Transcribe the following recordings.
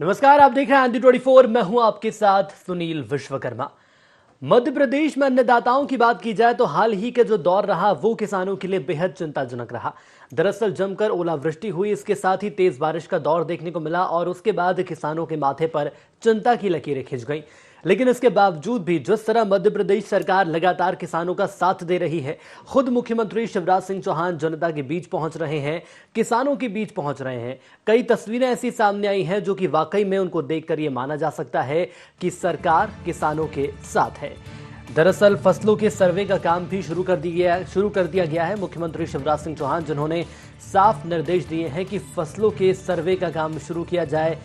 नमस्कार, आप देख रहे हैं Andy 24। मैं हूं आपके साथ सुनील विश्वकर्मा। मध्य प्रदेश में अन्नदाताओं की बात की जाए तो हाल ही के जो दौर रहा वो किसानों के लिए बेहद चिंताजनक रहा। दरअसल जमकर ओलावृष्टि हुई, इसके साथ ही तेज बारिश का दौर देखने को मिला और उसके बाद किसानों के माथे पर चिंता की लकीरें खिंच गईं। लेकिन इसके बावजूद भी जिस तरह मध्य प्रदेश सरकार लगातार किसानों का साथ दे रही है, खुद मुख्यमंत्री शिवराज सिंह चौहान जनता के बीच पहुंच रहे हैं, किसानों के बीच पहुंच रहे हैं। कई तस्वीरें ऐसी सामने आई हैं जो कि वाकई में उनको देखकर ये माना जा सकता है कि सरकार किसानों के साथ है। दरअसल फसलों के सर्वे का काम भी शुरू कर दिया गया है। मुख्यमंत्री शिवराज सिंह चौहान जिन्होंने साफ निर्देश दिए हैं कि फसलों के सर्वे का काम शुरू किया जाए,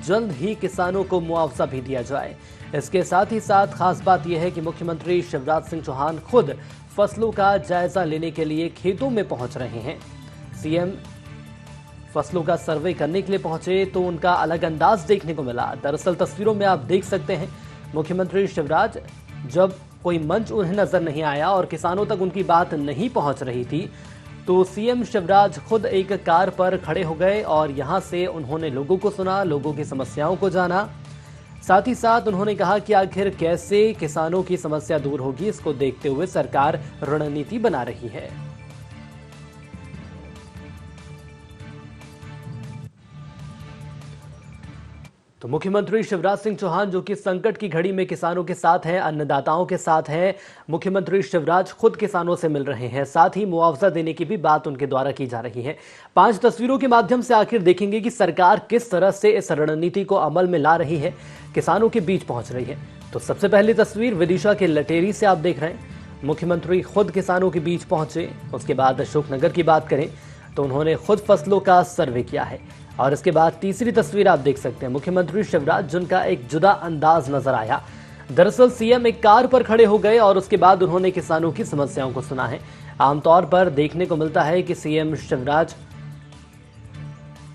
जल्द ही किसानों को मुआवजा भी दिया जाए। इसके साथ ही साथ खास बात यह है कि मुख्यमंत्री शिवराज सिंह चौहान खुद फसलों का जायजा लेने के लिए खेतों में पहुंच रहे हैं। सीएम फसलों का सर्वे करने के लिए पहुंचे तो उनका अलग अंदाज देखने को मिला। दरअसल तस्वीरों में आप देख सकते हैं, मुख्यमंत्री शिवराज जब कोई मंच उन्हें नजर नहीं आया और किसानों तक उनकी बात नहीं पहुंच रही थी तो सीएम शिवराज खुद एक कार पर खड़े हो गए और यहां से उन्होंने लोगों को सुना, लोगों की समस्याओं को जाना। साथ ही साथ उन्होंने कहा कि आखिर कैसे किसानों की समस्या दूर होगी, इसको देखते हुए सरकार रणनीति बना रही है। तो मुख्यमंत्री शिवराज सिंह चौहान जो कि संकट की घड़ी में किसानों के साथ हैं, अन्नदाताओं के साथ हैं, मुख्यमंत्री शिवराज खुद किसानों से मिल रहे हैं, साथ ही मुआवजा देने की भी बात उनके द्वारा की जा रही है। 5 तस्वीरों के माध्यम से आखिर देखेंगे कि सरकार किस तरह से इस रणनीति को अमल में ला रही है, किसानों के बीच पहुंच रही है। तो सबसे पहली तस्वीर विदिशा के लटेरी से आप देख रहे हैं। मुख्यमंत्री खुद किसानों के बीच पहुंचे। उसके बाद अशोकनगर की बात करें तो उन्होंने खुद फसलों का सर्वे किया है। और इसके बाद तीसरी तस्वीर आप देख सकते हैं, मुख्यमंत्री शिवराज जिनका एक जुदा अंदाज नजर आया। दरअसल सीएम एक कार पर खड़े हो गए और उसके बाद उन्होंने किसानों की समस्याओं को सुना है। आमतौर पर देखने को मिलता है कि सीएम शिवराज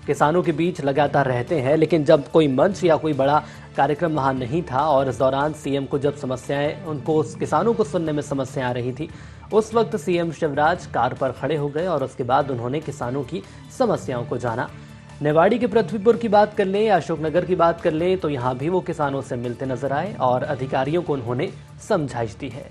किसानों के बीच लगातार रहते हैं, लेकिन जब कोई मंच या कोई बड़ा कार्यक्रम वहां नहीं था और इस दौरान सीएम को जब समस्याएं, उनको किसानों को सुनने में समस्याएं आ रही थी, उस वक्त सीएम शिवराज कार पर खड़े हो गए और उसके बाद उन्होंने किसानों की समस्याओं को जाना। निवाड़ी के पृथ्वीपुर की बात कर लें या अशोकनगर की बात कर लें तो यहां भी वो किसानों से मिलते नजर आए और अधिकारियों को उन्होंने समझाइश दी है।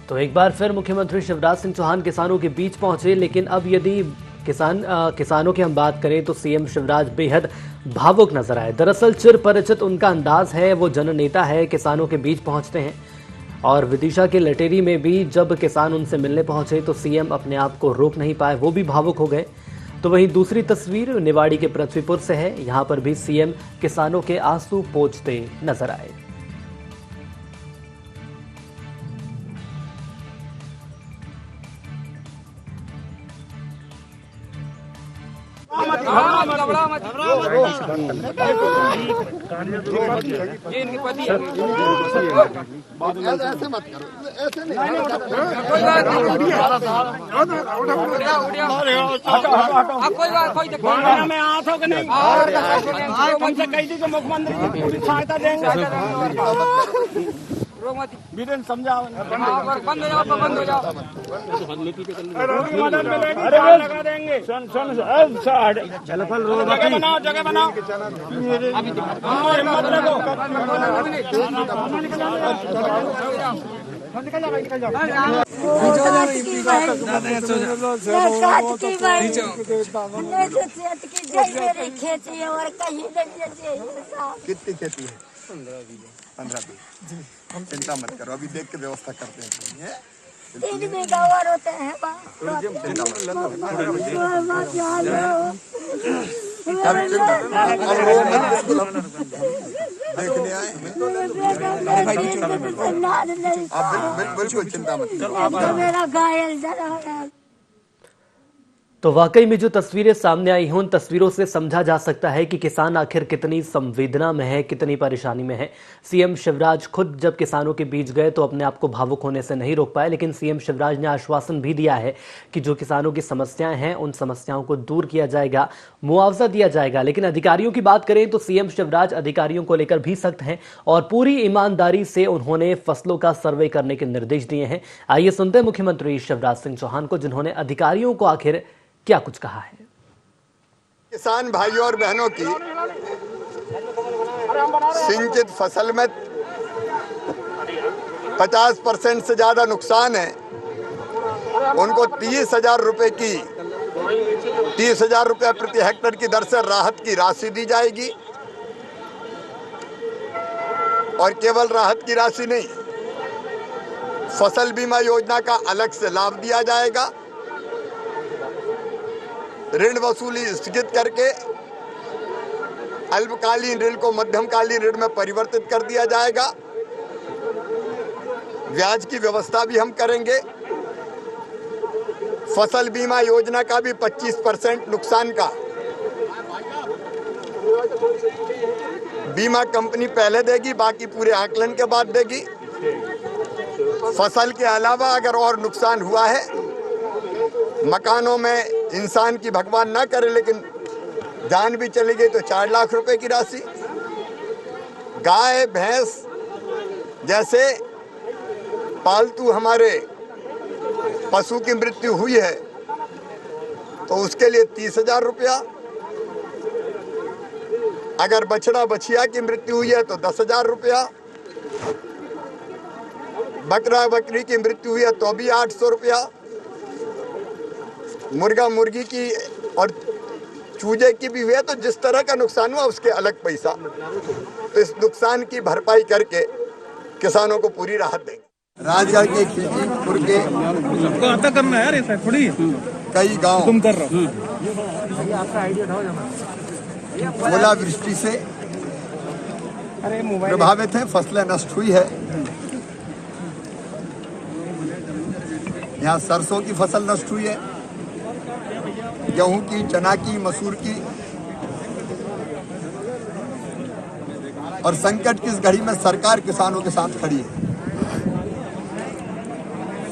तो एक बार फिर मुख्यमंत्री शिवराज सिंह चौहान किसानों के बीच पहुंचे, लेकिन अब यदि किसानों की हम बात करें तो सीएम शिवराज बेहद भावुक नजर आए। दरअसल चिर परिचित उनका अंदाज है, वो जननेता है, किसानों के बीच पहुंचते हैं। और विदिशा के लटेरी में भी जब किसान उनसे मिलने पहुंचे तो सीएम अपने आप को रोक नहीं पाए, वो भी भावुक हो गए। तो वहीं दूसरी तस्वीर निवाड़ी के पृथ्वीपुर से है। यहां पर भी सीएम किसानों के आंसू पोंछते नजर आए। ऐसे मत करो, ऐसे नहीं। मैं आता हूँ कि नहीं, हमसे कही थी कि मुख्यमंत्री जी पूरी सहायता देंगे। वीरेंद्र समझाओ, बंद हो जाओ, बंद हो जाओ, मदद मिलेगी, लगा देंगे। जगह बनाओ, हिम्मत रखो। कितनी खेती है? 15 चिंता मत करो, अभी देख के व्यवस्था करते हैं। 3 बीघा और होते हैं। देखने आए बिल्कुल चिंता मत करो। मेरा घायल जरा तो वाकई में जो तस्वीरें सामने आई हैं उन तस्वीरों से समझा जा सकता है कि किसान आखिर कितनी संवेदना में है, कितनी परेशानी में है। सीएम शिवराज खुद जब किसानों के बीच गए तो अपने आप को भावुक होने से नहीं रोक पाए, लेकिन सीएम शिवराज ने आश्वासन भी दिया है कि जो किसानों की समस्याएं हैं उन समस्याओं को दूर किया जाएगा, मुआवजा दिया जाएगा। लेकिन अधिकारियों की बात करें तो सीएम शिवराज अधिकारियों को लेकर भी सख्त हैं और पूरी ईमानदारी से उन्होंने फसलों का सर्वे करने के निर्देश दिए हैं। आइए सुनते हैं मुख्यमंत्री शिवराज सिंह चौहान को, जिन्होंने अधिकारियों को आखिर क्या कुछ कहा है। किसान भाइयों और बहनों की सिंचित फसल में 50% से ज्यादा नुकसान है, उनको 30,000 रुपए की 30,000 रुपए प्रति हेक्टेयर की दर से राहत की राशि दी जाएगी। और केवल राहत की राशि नहीं, फसल बीमा योजना का अलग से लाभ दिया जाएगा। ऋण वसूली स्थगित करके अल्पकालीन ऋण को मध्यमकालीन ऋण में परिवर्तित कर दिया जाएगा। ब्याज की व्यवस्था भी हम करेंगे। फसल बीमा योजना का भी 25% नुकसान का बीमा कंपनी पहले देगी, बाकी पूरे आकलन के बाद देगी। फसल के अलावा अगर और नुकसान हुआ है, मकानों में इंसान की भगवान ना करे लेकिन जान भी चली गई तो 4 लाख रुपए की राशि। गाय भैंस जैसे पालतू हमारे पशु की मृत्यु हुई है तो उसके लिए 30,000 रुपया। अगर बछड़ा बछिया की मृत्यु हुई है तो 10,000 रुपया। बकरा बकरी की मृत्यु हुई है तो भी 800 रुपया। मुर्गा मुर्गी की और चूजे की भी हुई है तो जिस तरह का नुकसान हुआ उसके अलग पैसा। तो इस नुकसान की भरपाई करके किसानों को पूरी राहत देंगे। राजगढ़ के खिलजीपुर के आता करना है यार, थोड़ी कई गांव तुम कर रहे हो। ओलावृष्टि से प्रभावित हैं, फसलें नष्ट हुई है। यहाँ सरसों की फसल नष्ट हुई है, गेहूं की, चना की, मसूर की। और संकट की इस घड़ी में सरकार किसानों के साथ खड़ी है।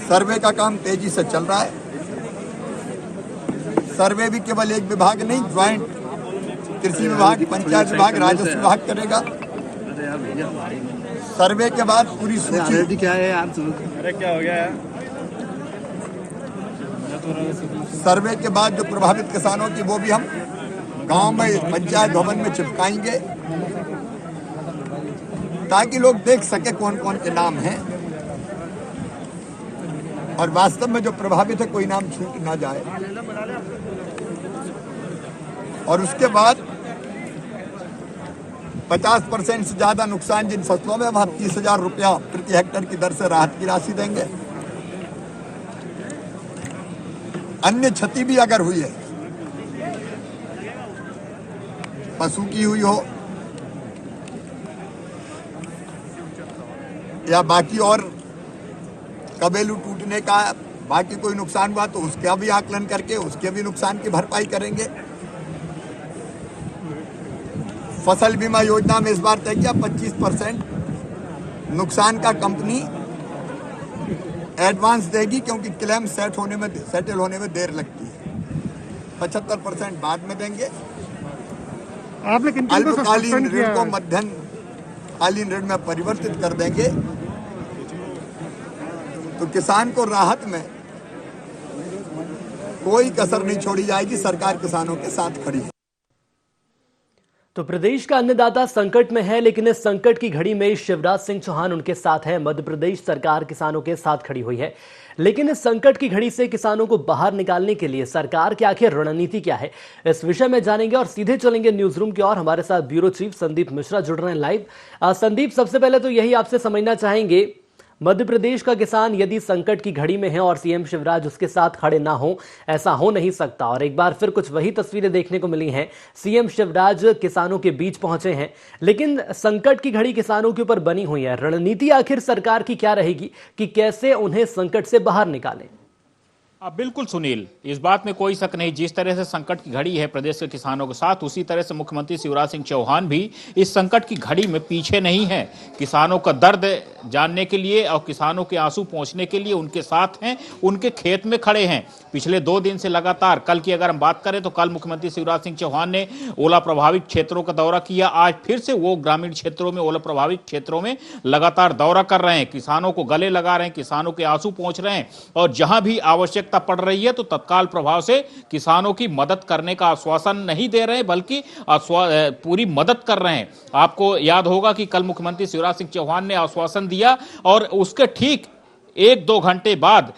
सर्वे का काम तेजी से चल रहा है। सर्वे भी केवल एक विभाग नहीं, ज्वाइंट कृषि विभाग, पंचायत विभाग, राजस्व विभाग करेगा। सर्वे के बाद पूरी सूची क्या है यार, अरे क्या हो गया यार? सर्वे के बाद जो प्रभावित किसानों की वो भी हम गांव में पंचायत भवन में चिपकाएंगे ताकि लोग देख सके कौन कौन के नाम हैं और वास्तव में जो प्रभावित है कोई नाम छूट ना जाए। और उसके बाद 50% से ज्यादा नुकसान जिन फसलों में हम 30,000 रुपया प्रति हेक्टेयर की दर से राहत की राशि देंगे। अन्य क्षति भी अगर हुई है, पशु की हुई हो या बाकी और कबेलू टूटने का बाकी कोई नुकसान हुआ तो उसका भी आकलन करके उसके भी नुकसान की भरपाई करेंगे। फसल बीमा योजना में इस बार तय किया 25% नुकसान का कंपनी एडवांस देगी, क्योंकि क्लेम सेटल होने में देर लगती है। 75% बाद में देंगे। आपने अल्पकालीन ऋण को मध्यमकालीन ऋण में परिवर्तित कर देंगे। तो किसान को राहत में कोई कसर नहीं छोड़ी जाएगी। सरकार किसानों के साथ खड़ी है। तो प्रदेश का अन्नदाता संकट में है, लेकिन इस संकट की घड़ी में शिवराज सिंह चौहान उनके साथ है। मध्य प्रदेश सरकार किसानों के साथ खड़ी हुई है, लेकिन इस संकट की घड़ी से किसानों को बाहर निकालने के लिए सरकार की आखिर रणनीति क्या है, इस विषय में जानेंगे और सीधे चलेंगे न्यूज रूम की ओर। हमारे साथ ब्यूरो चीफ संदीप मिश्रा जुड़ रहे हैं लाइव। संदीप, सबसे पहले तो यही आपसे समझना चाहेंगे, मध्य प्रदेश का किसान यदि संकट की घड़ी में है और सीएम शिवराज उसके साथ खड़े ना हो, ऐसा हो नहीं सकता। और एक बार फिर कुछ वही तस्वीरें देखने को मिली हैं, सीएम शिवराज किसानों के बीच पहुंचे हैं, लेकिन संकट की घड़ी किसानों के ऊपर बनी हुई है। रणनीति आखिर सरकार की क्या रहेगी कि कैसे उन्हें संकट से बाहर निकालें? बिल्कुल सुनील, इस बात में कोई शक नहीं। जिस तरह से संकट की घड़ी है प्रदेश के किसानों के साथ, उसी तरह से मुख्यमंत्री शिवराज सिंह चौहान भी इस संकट की घड़ी में पीछे नहीं है। किसानों का दर्द जानने के लिए और किसानों के आंसू पहुंचने के लिए उनके साथ हैं, उनके खेत में खड़े हैं। पिछले 2 दिन से लगातार, कल की अगर हम बात करें तो कल मुख्यमंत्री शिवराज सिंह चौहान ने ओला प्रभावित क्षेत्रों का दौरा किया। आज फिर से वो ग्रामीण क्षेत्रों में, ओला प्रभावित क्षेत्रों में लगातार दौरा कर रहे हैं, किसानों को गले लगा रहे हैं, किसानों के आंसू पहुंच रहे हैं और जहां भी आवश्यकता पड़ रही है तो तत्काल प्रभाव से किसानों की मदद करने का आश्वासन नहीं दे रहे हैं, बल्कि पूरी मदद कर रहे हैं। आपको याद होगा कि कल मुख्यमंत्री शिवराज सिंह चौहान ने आश्वासन दिया और उसके ठीक 1-2 घंटे बाद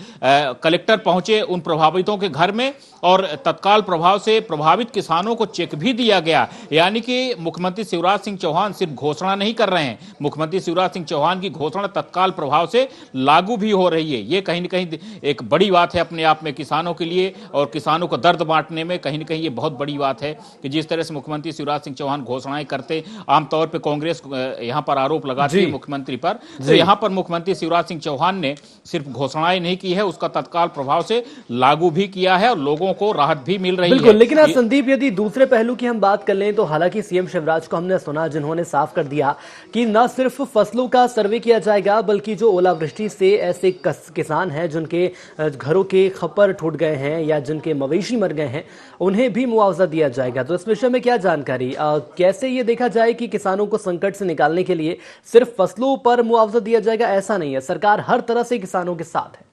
कलेक्टर पहुंचे उन प्रभावितों के घर में और तत्काल प्रभाव से प्रभावित किसानों को चेक भी दिया गया। यानी कि मुख्यमंत्री शिवराज सिंह चौहान सिर्फ घोषणा नहीं कर रहे हैं, मुख्यमंत्री शिवराज सिंह चौहान की घोषणा तत्काल प्रभाव से लागू भी हो रही है। ये कहीं न कहीं एक बड़ी बात है अपने आप में किसानों के लिए, और किसानों को दर्द बांटने में कहीं न कहीं ये बहुत बड़ी बात है कि जिस तरह से मुख्यमंत्री शिवराज सिंह चौहान घोषणाएं करते, आमतौर पर कांग्रेस यहाँ पर आरोप लगाती है मुख्यमंत्री पर, तो यहाँ पर मुख्यमंत्री शिवराज सिंह चौहान ने सिर्फ घोषणाएं नहीं की है, उसका तत्काल प्रभाव से लागू भी किया है और लोगों को राहत भी मिल रही है। बिल्कुल, लेकिन आज संदीप, यदि दूसरे पहलू की हम बात कर लें तो हालांकि सीएम शिवराज को हमने सुना, जिन्होंने साफ कर दिया कि न सिर्फ फसलों का सर्वे किया जाएगा, बल्कि जो ओलावृष्टि से ऐसे किसान हैं जिनके घरों के खप्पर टूट गए हैं या जिनके मवेशी मर गए हैं, उन्हें भी मुआवजा दिया जाएगा। तो इस विषय में क्या जानकारी, कैसे ये देखा जाए कि किसानों को संकट से निकालने के लिए सिर्फ फसलों पर मुआवजा दिया जाएगा, ऐसा नहीं है, सरकार हर तरह से किसानों के साथ है।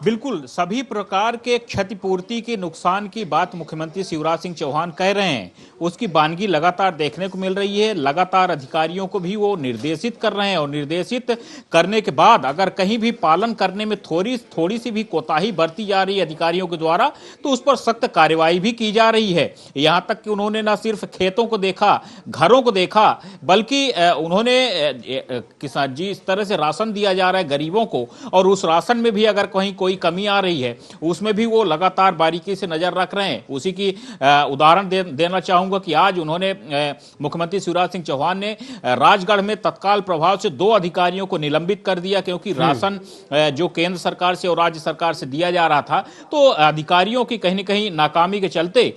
बिल्कुल, सभी प्रकार के क्षतिपूर्ति के नुकसान की बात मुख्यमंत्री शिवराज सिंह चौहान कह रहे हैं, उसकी बानगी लगातार देखने को मिल रही है। लगातार अधिकारियों को भी वो निर्देशित कर रहे हैं और निर्देशित करने के बाद अगर कहीं भी पालन करने में थोड़ी सी भी कोताही बरती जा रही है अधिकारियों के द्वारा, तो उस पर सख्त कार्रवाई भी की जा रही है। यहां तक कि उन्होंने न सिर्फ खेतों को देखा, घरों को देखा, बल्कि उन्होंने किसान जिस तरह से राशन दिया जा रहा है गरीबों को, और उस राशन में भी अगर कहीं कोई कमी आ रही है उसमें भी वो लगातार बारीकी से नजर रख रहे हैं। उसी की उदाहरण देना चाहूंगा कि आज उन्होंने मुख्यमंत्री शिवराज सिंह चौहान ने राजगढ़ में तत्काल प्रभाव से 2 अधिकारियों को निलंबित कर दिया, क्योंकि राशन जो केंद्र सरकार से और राज्य सरकार से दिया जा रहा था, तो अधिकारियों की कहीं न कहीं नाकामी के चलते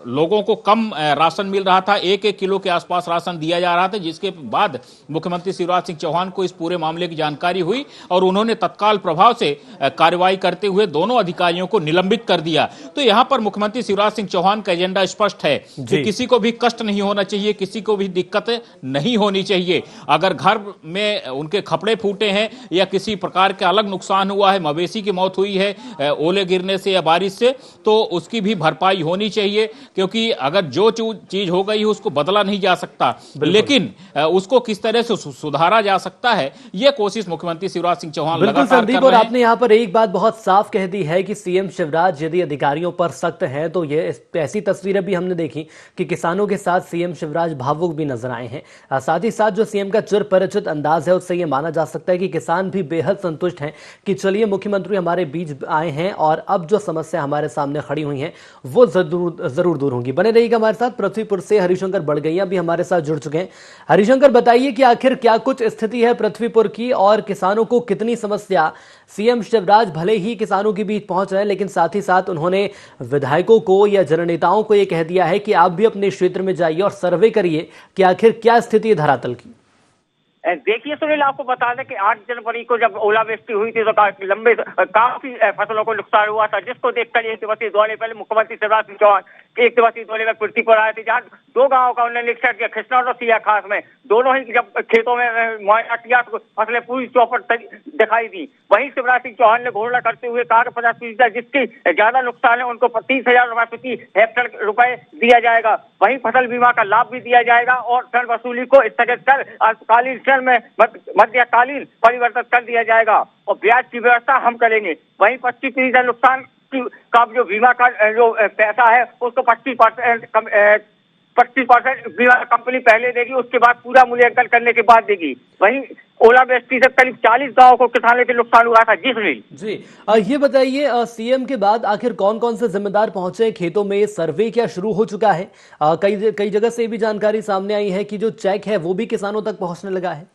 लोगों को कम राशन मिल रहा था, 1-1 किलो के आसपास राशन दिया जा रहा था, जिसके बाद मुख्यमंत्री शिवराज सिंह चौहान को इस पूरे मामले की जानकारी हुई और उन्होंने तत्काल प्रभाव से कार्रवाई करते हुए दोनों अधिकारियों को निलंबित कर दिया। तो यहां पर मुख्यमंत्री शिवराज सिंह चौहान का एजेंडा स्पष्ट है कि किसी को भी कष्ट नहीं होना चाहिए, किसी को भी दिक्कत नहीं होनी चाहिए। अगर घर में उनके खपड़े फूटे हैं या किसी प्रकार का अलग नुकसान हुआ है, मवेशी की मौत हुई है ओले गिरने से या बारिश से, तो उसकी भी भरपाई होनी चाहिए, क्योंकि अगर जो चीज हो गई है उसको बदला नहीं जा सकता, लेकिन उसको किस तरह से सुधारा जा सकता है, यह कोशिश मुख्यमंत्री शिवराज सिंह चौहान लगातार कर रहे हैं। और आपने यहां पर एक बात बहुत साफ कह दी है कि सीएम शिवराज यदि अधिकारियों पर सख्त हैं, तो ये ऐसी तस्वीरें भी हमने देखी कि किसानों के साथ सीएम शिवराज भावुक भी नजर आए हैं। साथ ही साथ जो सीएम का चिर परिचित अंदाज है, उससे यह माना जा सकता है कि किसान भी बेहद संतुष्ट हैं कि चलिए मुख्यमंत्री हमारे बीच आए हैं और अब जो समस्या हमारे सामने खड़ी हुई है वो जरूर दूर होंगी। बने रहिएगा हमारे साथ। पृथ्वीपुर से हरिशंकर बड़गैया भी हमारे साथ जुड़ चुके हैं। हरिशंकर, बताइए कि आखिर क्या कुछ स्थिति है पृथ्वीपुर की और किसानों को कितनी समस्या, सीएम शिवराज भले ही किसानों के बीच पहुंच रहे हैं, लेकिन साथ ही साथ उन्होंने विधायकों को या जननेताओं को यह कह दिया है कि आप भी अपने क्षेत्र में जाइए और सर्वे करिए कि आखिर क्या स्थिति है धरातल की। देखिए सुनील, आपको बता दें कि 8 जनवरी को जब ओलावृष्टि हुई थी तो काफी फसलों को नुकसान हुआ था, जिसको देखकर 1 दिवसीय दौरे पहले मुख्यमंत्री शिवराज सिंह चौहान 1 दिवसीय दौरे में पृथ्वीपुर आए थे, जहाँ 2 गांवों का उन्होंने निरीक्षण किया, खिसनौर और सिया खास में। दोनों ही जब खेतों में मुआयना किया तो फसलें पूरी चौपट दिखाई दी। वहीं शिवराज सिंह चौहान ने घोषणा करते हुए कहा कि 50% जिसकी ज्यादा नुकसान है उनको 30,000 रुपए प्रति हेक्टेयर रुपए दिया जाएगा। वहीं फसल बीमा का लाभ भी दिया जाएगा और ऋण वसूली को स्थगित कर अल्पकालीन ऋण में मध्यकालीन परिवर्तित कर दिया जाएगा और ब्याज की व्यवस्था हम करेंगे। वहीं 25% नुकसान का जो बीमा का जो पैसा है उसको 25% बीमा कंपनी पहले देगी, उसके बाद पूरा मूल्यांकन करने के बाद देगी। वहीं ओलावृष्टि से करीब 40 गांवों को किसानों के नुकसान हुआ था। जी सुनील जी, ये बताइए सीएम के बाद आखिर कौन कौन से जिम्मेदार पहुंचे खेतों में, सर्वे क्या शुरू हो चुका है? कई जगह से भी जानकारी सामने आई है कि जो चेक है वो भी किसानों तक पहुंचने लगा है।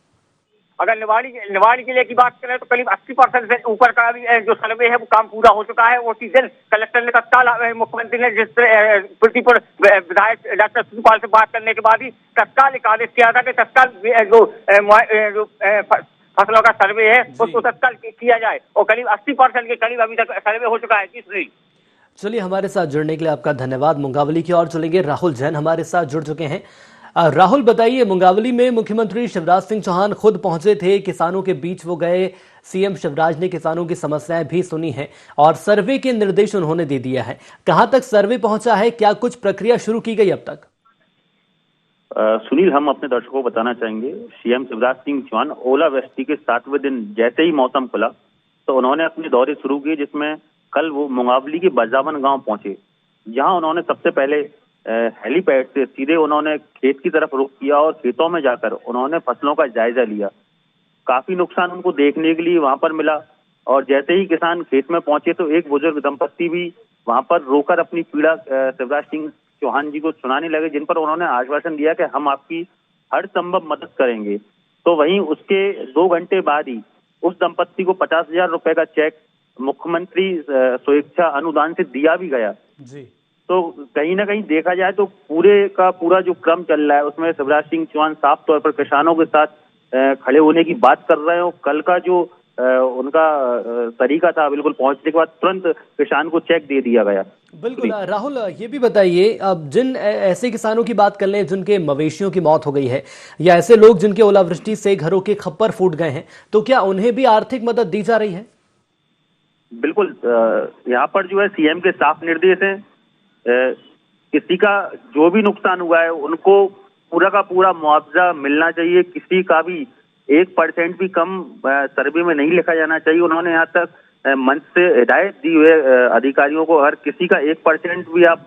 अगर निवाड़ी जिले की बात करें तो करीब 80% से ऊपर का भी जो सर्वे है वो काम पूरा हो चुका है। उसी दिन कलेक्टर ने तत्काल मुख्यमंत्री ने जिस प्रतिपुर विधायक डॉक्टर शिवपाल से बात करने के बाद ही तत्काल एक आदेश किया था कि तत्काल जो फसलों का सर्वे है उसको तत्काल किया जाए और करीब 80% के करीब अभी तक सर्वे हो चुका है। जी सुनील। चलिए, हमारे साथ जुड़ने के लिए आपका धन्यवाद। मुंगावली की ओर चलेंगे, राहुल जैन हमारे साथ जुड़ चुके हैं। राहुल बताइए, मुंगावली में मुख्यमंत्री शिवराज सिंह चौहान खुद पहुंचे थे, किसानों के बीच वो गए, सीएम शिवराज ने किसानों की समस्याएं भी सुनी हैं और सर्वे के निर्देश उन्होंने दे दिया है। कहां तक सर्वे पहुंचा है, क्या कुछ प्रक्रिया शुरू की गई अब तक? सुनील, हम अपने दर्शकों को बताना चाहेंगे, सीएम शिवराज सिंह चौहान ओलावृष्टि के 7वें दिन जैसे ही मौसम खुला तो उन्होंने अपने दौरे शुरू किए, जिसमें कल वो मुंगावली के बजावन गांव पहुंचे, जहां उन्होंने सबसे पहले हेलीपैड से सीधे उन्होंने खेत की तरफ रुख किया और खेतों में जाकर उन्होंने फसलों का जायजा लिया। काफी नुकसान उनको देखने के लिए वहां पर मिला और जैसे ही किसान खेत में पहुंचे तो एक बुजुर्ग दंपत्ति भी वहां पर रोकर अपनी पीड़ा शिवराज सिंह चौहान जी को सुनाने लगे, जिन पर उन्होंने आश्वासन दिया कि हम आपकी हर संभव मदद करेंगे। तो वहीं उसके 2 घंटे बाद ही उस दंपत्ति को 50,000 रुपए का चेक मुख्यमंत्री स्वेच्छा अनुदान से दिया भी गया जी। तो कहीं ना कहीं देखा जाए तो पूरे का पूरा जो क्रम चल रहा है उसमें शिवराज सिंह चौहान साफ तौर पर किसानों के साथ खड़े होने की बात कर रहे हैं। कल का जो उनका तरीका था, बिल्कुल पहुंचने के बाद तुरंत किसान को चेक दे दिया गया। बिल्कुल। राहुल, ये भी बताइए, अब जिन ऐसे किसानों की बात कर लें जिनके मवेशियों की मौत हो गई है या ऐसे लोग जिनके ओलावृष्टि से घरों के खप्पर फूट गए हैं, तो क्या उन्हें भी आर्थिक मदद दी जा रही है? बिल्कुल, यहाँ पर जो है सीएम के साफ निर्देश हैं, किसी का जो भी नुकसान हुआ है उनको पूरा का पूरा मुआवजा मिलना चाहिए। किसी का भी 1% भी कम सर्वे में नहीं लिखा जाना चाहिए। उन्होंने यहाँ तक मंच से हिदायत दी हुई है अधिकारियों को, अगर किसी का 1% भी आप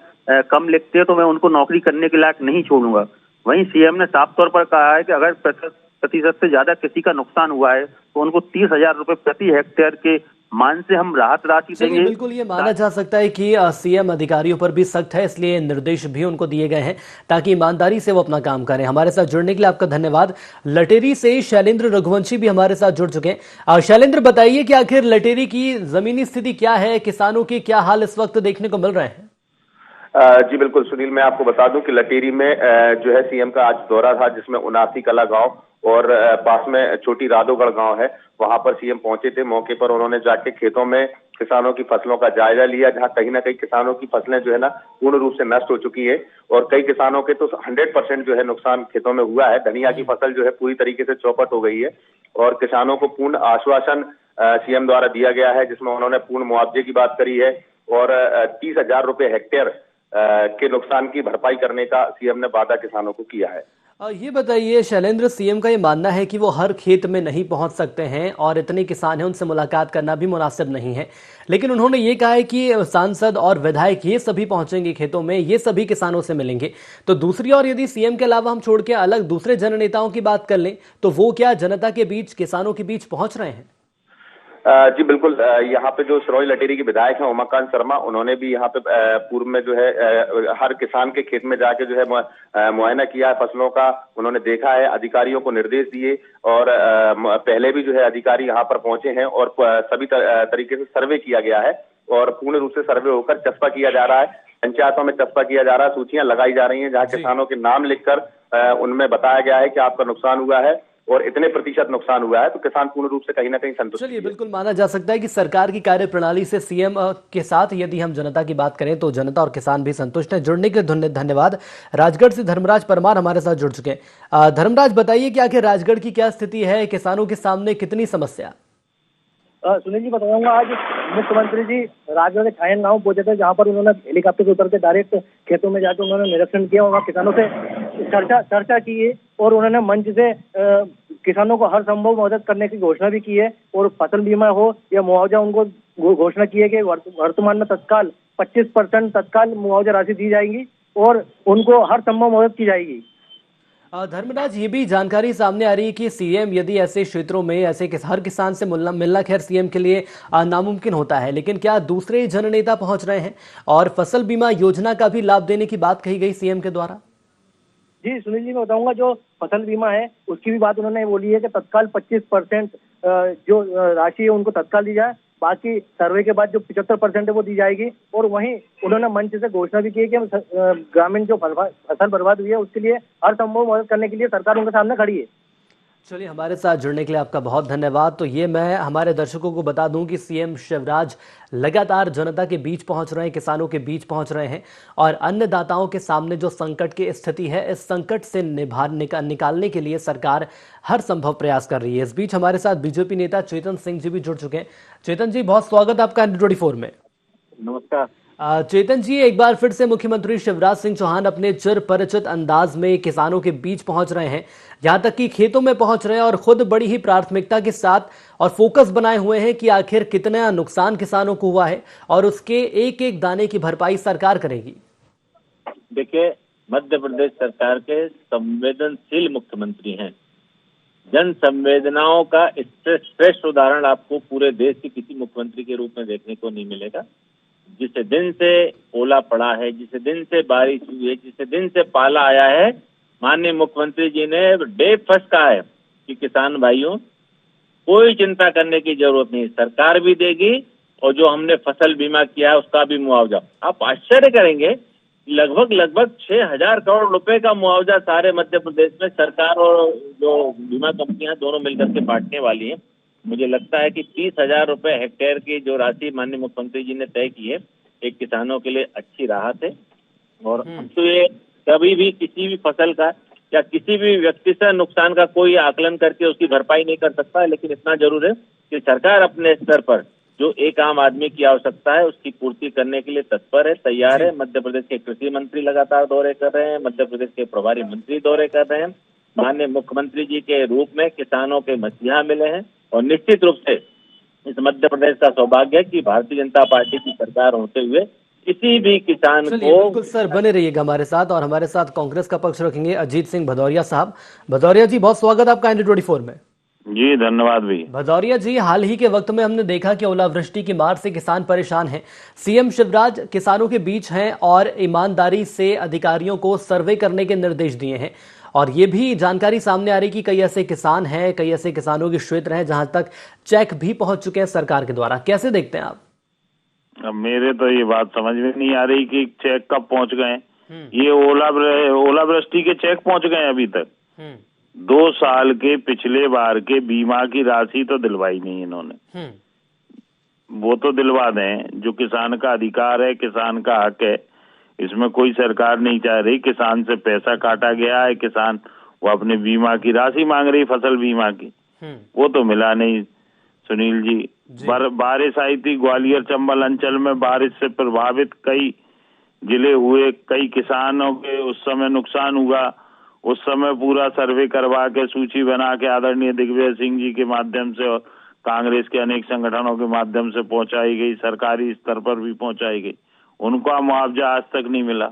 कम लिखते हो तो मैं उनको नौकरी करने के लायक नहीं छोड़ूंगा। वहीं सीएम ने साफ तौर पर कहा है कि अगर प्रतिशत से ज्यादा किसी का नुकसान हुआ है तो उनको 30,000 रुपए प्रति हेक्टेयर के मान से हम राहत राशि देंगे। बिल्कुल, ये माना जा सकता है कि सीएम अधिकारियों पर भी सख्त है, इसलिए निर्देश भी उनको दिए गए हैं ताकि ईमानदारी से वो अपना काम करें। हमारे साथ जुड़ने के लिए आपका धन्यवाद। लटेरी से शैलेंद्र रघुवंशी भी हमारे साथ जुड़ चुके हैं। शैलेंद्र, बताइए कि आखिर लटेरी की जमीनी स्थिति क्या है, किसानों के क्या हाल इस वक्त देखने को मिल रहे हैं? जी बिल्कुल सुनील, मैं आपको बता दूं कि लटेरी में जो है सीएम का आज दौरा था, जिसमें 79 कला गांव और पास में छोटी राधोगढ़ गांव है, वहां पर सीएम पहुंचे थे। मौके पर उन्होंने जाके खेतों में किसानों की फसलों का जायजा लिया, जहां कहीं ना कहीं किसानों की फसलें जो है ना पूर्ण रूप से नष्ट हो चुकी है और कई किसानों के तो 100% जो है नुकसान खेतों में हुआ है। धनिया की फसल जो है पूरी तरीके से चौपट हो गई है और किसानों को पूर्ण आश्वासन सीएम द्वारा दिया गया है, जिसमें उन्होंने पूर्ण मुआवजे की बात करी है और 30,000 रुपए हेक्टेयर के नुकसान की भरपाई करने का सीएम ने वादा किसानों को किया है। ये बताइए शैलेंद्र, सीएम का ये मानना है कि वो हर खेत में नहीं पहुंच सकते हैं और इतने किसान हैं उनसे मुलाकात करना भी मुनासिब नहीं है, लेकिन उन्होंने ये कहा है कि सांसद और विधायक ये सभी पहुंचेंगे खेतों में, ये सभी किसानों से मिलेंगे। तो दूसरी ओर यदि सीएम के अलावा हम छोड़ के अलग दूसरे जननेताओं की बात कर लें तो वो क्या जनता के बीच, किसानों के बीच पहुंच रहे हैं? जी बिल्कुल, यहाँ पे जो सिरोही लटेरी के विधायक हैं उमाकांत शर्मा, उन्होंने भी यहाँ पे पूर्व में जो है हर किसान के खेत में जाके जो है मुआयना किया है फसलों का, उन्होंने देखा है, अधिकारियों को निर्देश दिए और पहले भी जो है अधिकारी यहाँ पर पहुंचे हैं और सभी तरीके से सर्वे किया गया है और पूर्ण रूप से सर्वे होकर चस्पा किया जा रहा है। पंचायतों में चस्पा किया जा रहा है, सूचियां लगाई जा रही हैं जहाँ किसानों के नाम लिखकर उनमें बताया गया है कि आपका नुकसान हुआ है और इतने प्रतिशत नुकसान हुआ है, तो किसान पूर्ण रूप से कहीं ना कहीं संतुष्ट। चलिए, बिल्कुल माना जा सकता है कि सरकार की कार्यप्रणाली से सीएम के साथ यदि हम जनता की बात करें तो जनता और किसान भी संतुष्ट हैं। जुड़ने के लिए धन्यवाद। राजगढ़ से धर्मराज परमार हमारे साथ जुड़ चुके हैं। धर्मराज, बताइए कि आखिर राजगढ़ की क्या स्थिति है, किसानों के सामने कितनी समस्या? सुनील जी, बताऊंगा, आज मुख्यमंत्री जी राजगढ़ के छायन गांव पहुंचे थे, जहां पर उन्होंने हेलीकॉप्टर से उतर के डायरेक्ट खेतों में जाकर उन्होंने निरीक्षण किया और किसानों से चर्चा की है और उन्होंने मंच से किसानों को हर संभव मदद करने की घोषणा भी की है और फसल बीमा हो या मुआवजा उनको घोषणा की है कि वर्तमान में तत्काल 25% तत्काल मुआवजा राशि दी जाएगी और उनको हर संभव मदद की जाएगी। धर्मराज, ये भी जानकारी सामने आ रही है कि सीएम यदि ऐसे क्षेत्रों में ऐसे हर किसान से मिलना खैर सीएम के लिए नामुमकिन होता है, लेकिन क्या दूसरे जननेता पहुंच रहे हैं और फसल बीमा योजना का भी लाभ देने की बात कही गई सीएम के द्वारा? जी सुनील जी, मैं बताऊंगा जो फसल बीमा है उसकी भी बात उन्होंने बोली है कि तत्काल 25% जो राशि है उनको तत्काल दी जाए, बाकी सर्वे के बाद जो 75% है वो दी जाएगी। और वहीं उन्होंने मंच से घोषणा भी की है कि हम ग्रामीण जो फसल बर्बाद हुई है उसके लिए हर संभव मदद करने के लिए सरकार उनके सामने खड़ी है। चलिए, हमारे साथ जुड़ने के लिए आपका बहुत धन्यवाद। तो ये मैं हमारे दर्शकों को बता दूं कि सीएम शिवराज लगातार जनता के बीच पहुंच रहे हैं, किसानों के बीच पहुंच रहे हैं और अन्नदाताओं के सामने जो संकट की स्थिति है, इस संकट से निकालने के लिए सरकार हर संभव प्रयास कर रही है। इस बीच हमारे साथ बीजेपी नेता चेतन सिंह जी भी जुड़ चुके हैं। चेतन जी, बहुत स्वागत आपका N24 में। नमस्कार चेतन जी, एक बार फिर से मुख्यमंत्री शिवराज सिंह चौहान अपने चिर परिचित अंदाज में किसानों के बीच पहुंच रहे हैं, यहां तक कि खेतों में पहुंच रहे हैं और खुद बड़ी ही प्राथमिकता के साथ और फोकस बनाए हुए हैं कि आखिर कितना नुकसान किसानों को हुआ है और उसके एक एक दाने की भरपाई सरकार करेगी। देखिए, मध्य प्रदेश सरकार के संवेदनशील मुख्यमंत्री हैं। जन संवेदनाओं का इससे श्रेष्ठ उदाहरण आपको पूरे देश के किसी मुख्यमंत्री के रूप में देखने को नहीं मिलेगा। जिस दिन से ओला पड़ा है, जिस दिन से बारिश हुई है, जिस दिन से पाला आया है, माननीय मुख्यमंत्री जी ने डे फर्स्ट कहा है कि किसान भाइयों कोई चिंता करने की जरूरत नहीं, सरकार भी देगी और जो हमने फसल बीमा किया है उसका भी मुआवजा। आप आश्चर्य करेंगे, लगभग 6,000 करोड़ रुपए का मुआवजा सारे मध्य प्रदेश में सरकार और जो बीमा कंपनियां दोनों मिलकर के बांटने वाली हैं। मुझे लगता है कि 30,000 रुपए हेक्टेयर की जो राशि माननीय मुख्यमंत्री जी ने तय की है, एक किसानों के लिए अच्छी राहत है। और हम तो ये कभी भी किसी भी फसल का या किसी भी व्यक्ति से नुकसान का कोई आकलन करके उसकी भरपाई नहीं कर सकता है, लेकिन इतना जरूर है कि सरकार अपने स्तर पर जो एक आम आदमी की आवश्यकता है उसकी पूर्ति करने के लिए तत्पर है, तैयार है। मध्य प्रदेश के कृषि मंत्री लगातार दौरे कर रहे हैं, मध्य प्रदेश के प्रभारी मंत्री दौरे कर रहे हैं, माननीय मुख्यमंत्री जी के रूप में किसानों के मसीहा मिले हैं। और निश्चित रूप से इस मध्य प्रदेश का सौभाग्य है कि भारतीय जनता पार्टी की सरकार होते हुए किसी भी किसान को। बिल्कुल सर, बने रहिएगा हमारे साथ। और हमारे साथ कांग्रेस का पक्ष रखेंगे अजीत सिंह भदौरिया साहब। भदौरिया जी, बहुत स्वागत आपका N24 में। जी धन्यवाद भाई। भदौरिया जी, हाल ही के वक्त में हमने देखा कि ओलावृष्टि की मार से किसान परेशान हैं। सीएम शिवराज किसानों के बीच हैं और ईमानदारी से अधिकारियों को सर्वे करने के निर्देश दिए हैं और ये भी जानकारी सामने आ रही कि कई ऐसे किसान हैं, कई ऐसे किसानों के क्षेत्र हैं जहां तक चेक भी पहुंच चुके हैं सरकार के द्वारा। कैसे देखते हैं आप? अब मेरे तो ये बात समझ में नहीं आ रही कि चेक कब पहुंच गए। ये ओलावृष्टि के चेक पहुंच गए अभी तक। 2 साल के पिछले बार के बीमा की राशि तो दिलवाई नहीं इन्होंने। वो तो दिलवा दें, जो किसान का अधिकार है, किसान का हक है, इसमें कोई सरकार नहीं चाह रही। किसान से पैसा काटा गया है, किसान वो अपने बीमा की राशि मांग रही, फसल बीमा की, वो तो मिला नहीं। सुनील जी, बारिश आई थी ग्वालियर चंबल अंचल में, बारिश से प्रभावित कई जिले हुए, कई किसानों के उस समय नुकसान हुआ। उस समय पूरा सर्वे करवा के सूची बना के आदरणीय दिग्विजय सिंह जी के माध्यम से और कांग्रेस के अनेक संगठनों के माध्यम से पहुंचाई गई, सरकारी स्तर पर भी पहुंचाई गई, उनका मुआवजा आज तक नहीं मिला।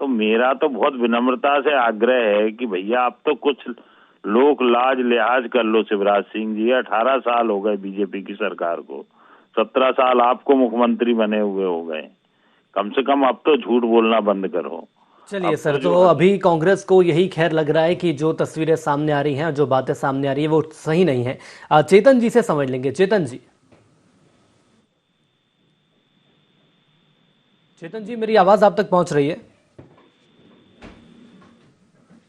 तो मेरा तो बहुत विनम्रता से आग्रह है कि भैया आप तो कुछ लोक लाज लिहाज कर लो। शिवराज सिंह जी, 18 साल हो गए बीजेपी की सरकार को, 17 साल आपको मुख्यमंत्री बने हुए हो गए, कम से कम अब तो झूठ बोलना बंद करो। चलिए सर, तो अभी कांग्रेस को यही खैर लग रहा है कि जो तस्वीरें सामने आ रही हैं, जो बातें सामने आ रही है वो सही नहीं है। चेतन जी से समझ लेंगे। चेतन जी, मेरी आवाज आप तक पहुंच रही है?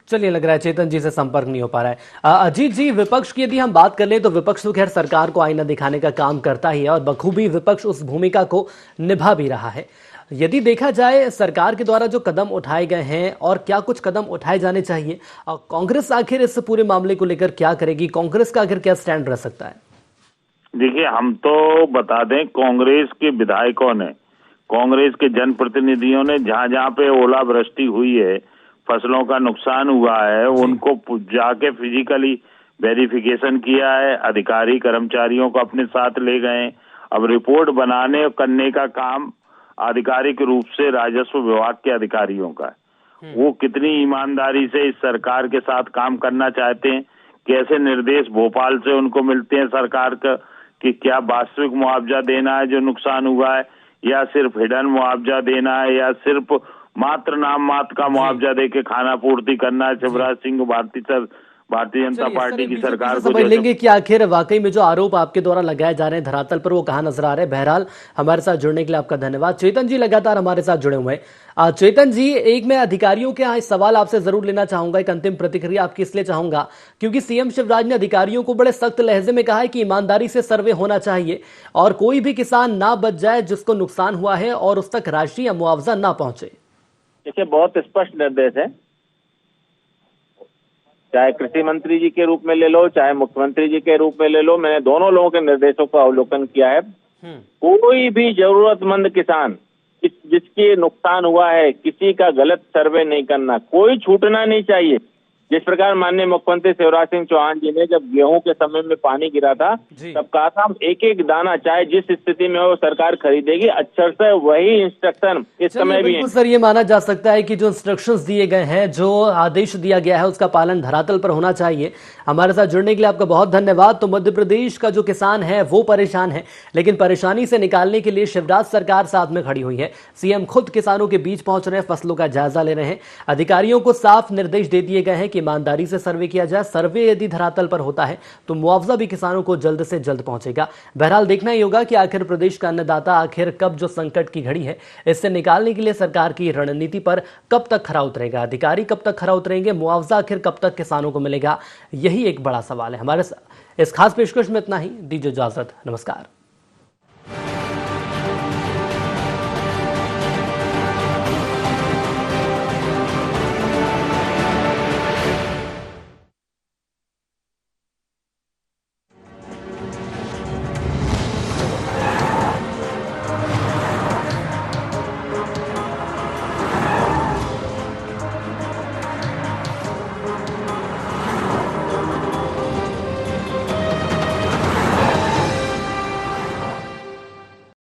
चलिए, लग रहा है चेतन जी से संपर्क नहीं हो पा रहा है। अजीत जी, विपक्ष की यदि हम बात कर लें तो विपक्ष तो खैर सरकार को आईना दिखाने का काम करता ही है और बखूबी विपक्ष उस भूमिका को निभा भी रहा है। यदि देखा जाए सरकार के द्वारा जो कदम उठाए गए हैं और क्या कुछ कदम उठाए जाने चाहिए, कांग्रेस आखिर इस पूरे मामले को लेकर क्या करेगी? कांग्रेस का आखिर क्या स्टैंड रह सकता है? देखिए, हम तो बता दें, कांग्रेस के विधायकों ने, कांग्रेस के जनप्रतिनिधियों ने जहां जहां पे ओलावृष्टि हुई है, फसलों का नुकसान हुआ है, उनको जाके फिजिकली वेरिफिकेशन किया है, अधिकारी कर्मचारियों को अपने साथ ले गए। अब रिपोर्ट बनाने और करने का काम आधिकारिक रूप से राजस्व विभाग के अधिकारियों का है। वो कितनी ईमानदारी से इस सरकार के साथ काम करना चाहते हैं, कैसे निर्देश भोपाल से उनको मिलते हैं सरकार का कि क्या वास्तविक मुआवजा देना है जो नुकसान हुआ है, या सिर्फ हिडन मुआवजा देना है, या सिर्फ मात्र नाम मात्र का मुआवजा देके खाना पूर्ति करना है शिवराज सिंह भारतीय जनता पार्टी की सरकार को। समझ लेंगे कि आखिर वाकई में जो आरोप आपके द्वारा लगाए जा रहे हैं धरातल पर वो कहां नजर आ रहे हैं। बहरहाल हमारे साथ जुड़ने के लिए आपका धन्यवाद। चेतन जी लगातार हमारे साथ जुड़े हुए हैं। चेतन जी, एक मैं अधिकारियों के यहाँ इस सवाल आपसे जरूर लेना चाहूंगा, एक अंतिम प्रतिक्रिया आपकी इसलिए चाहूंगा क्योंकि सीएम शिवराज ने अधिकारियों को बड़े सख्त लहजे में कहा है कि ईमानदारी से सर्वे होना चाहिए और कोई भी किसान ना बच जाए जिसको नुकसान हुआ है और उस तक राशि या मुआवजा ना पहुंचे। देखिए, बहुत स्पष्ट निर्देश है, चाहे कृषि मंत्री जी के रूप में ले लो, चाहे मुख्यमंत्री जी के रूप में ले लो, मैंने दोनों लोगों के निर्देशों का अवलोकन किया है। कोई भी जरूरतमंद किसान जिसके नुकसान हुआ है, किसी का गलत सर्वे नहीं करना, कोई छूटना नहीं चाहिए। जिस प्रकार माननीय मुख्यमंत्री शिवराज सिंह चौहान जी ने जब गेहूं के समय में पानी गिरा था तब कहा था एक एक दाना चाहे जिस स्थिति में हो सरकार खरीदेगी, अक्षर से वही इंस्ट्रक्शन इस समय भी है। सर, ये माना जा सकता है कि जो इंस्ट्रक्शंस दिए गए हैं, जो आदेश दिया गया है, उसका पालन धरातल पर होना चाहिए। हमारे साथ जुड़ने के लिए आपका बहुत धन्यवाद। तो मध्य प्रदेश का जो किसान है वो परेशान है, लेकिन परेशानी से निकालने के लिए शिवराज सरकार साथ में खड़ी हुई है। सीएम खुद किसानों के बीच पहुंच रहे हैं, फसलों का जायजा ले रहे हैं। अधिकारियों को साफ निर्देश दे दिए गए हैं ईमानदारी से सर्वे किया जाए। सर्वे यदि धरातल पर होता है तो मुआवजा भी किसानों को जल्द से जल्द पहुंचेगा। बहरहाल देखना ही होगा कि आखिर प्रदेश का अन्नदाता आखिर कब जो संकट की घड़ी है इससे निकालने के लिए सरकार की रणनीति पर कब तक खरा उतरेगा, अधिकारी कब तक खरा उतरेंगे, मुआवजा आखिर कब तक किसानों को मिलेगा, यही एक बड़ा सवाल है। हमारे इस खास पेशकश में इतना ही। दीजिए इजाजत, नमस्कार।